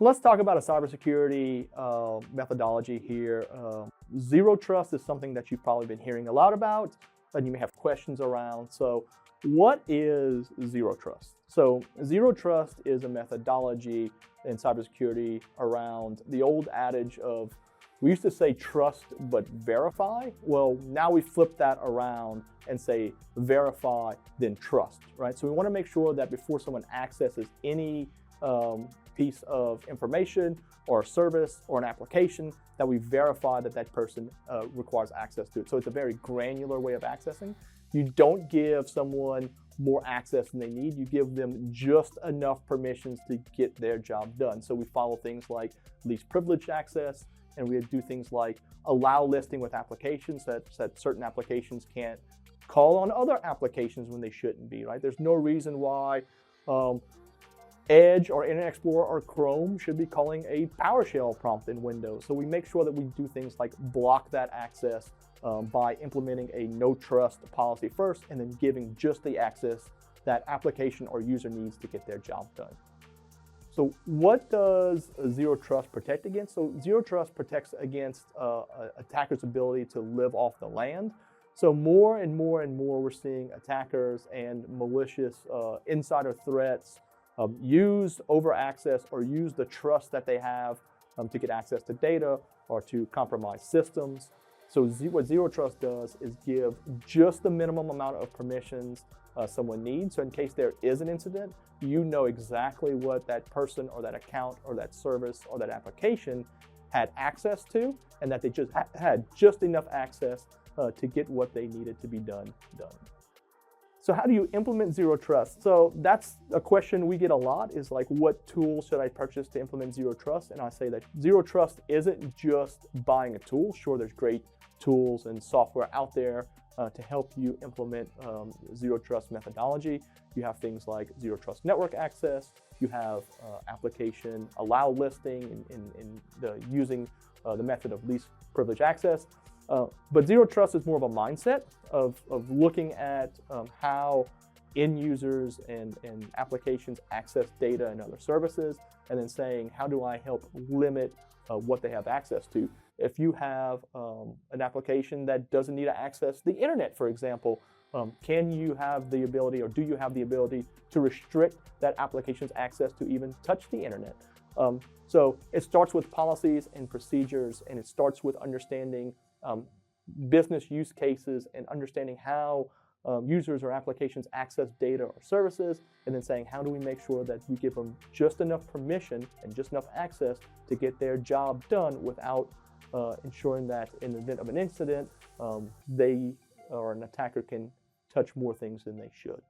Let's talk about a cybersecurity methodology here. Zero trust is something that you've probably been hearing a lot about, and you may have questions around. So, what is zero trust? So, zero trust is a methodology in cybersecurity around the old adage of we used to say trust but verify. Well, now we flip that around and say verify then trust, right? So we want to make sure that before someone accesses any piece of information or a service or an application, that we verify that that person requires access to it. So it's a very granular way of accessing. You don't give someone more access than they need. You give them just enough permissions to get their job done. So we follow things like least privileged access, and we do things like allow listing with applications that certain applications can't call on other applications when they shouldn't be, right? There's no reason why Edge or Internet Explorer or Chrome should be calling a PowerShell prompt in Windows. So we make sure that we do things like block that access by implementing a no trust policy first, and then giving just the access that application or user needs to get their job done. So what does zero trust protect against? So zero trust protects against attackers' ability to live off the land. So more and more and more we're seeing attackers and malicious insider threats use over access or use the trust that they have to get access to data or to compromise systems. So what zero trust does is give just the minimum amount of permissions someone needs. So in case there is an incident, you know exactly what that person or that account or that service or that application had access to, and that they just had just enough access to get what they needed to be done. So how do you implement zero trust? So that's a question we get a lot, is like, what tools should I purchase to implement zero trust? And I say that zero trust isn't just buying a tool. Sure, there's great tools and software out there to help you implement zero trust methodology. You have things like zero trust network access. You have application allow listing in using the method of least privilege access. But zero trust is more of a mindset of looking at how end users and applications access data and other services, and then saying, how do I help limit what they have access to? If you have an application that doesn't need to access the internet, for example, can you have the ability, or do you have the ability to restrict that application's access to even touch the internet? So it starts with policies and procedures, and it starts with understanding business use cases and understanding how users or applications access data or services, and then saying, how do we make sure that we give them just enough permission and just enough access to get their job done without ensuring that in the event of an incident, they or an attacker can touch more things than they should.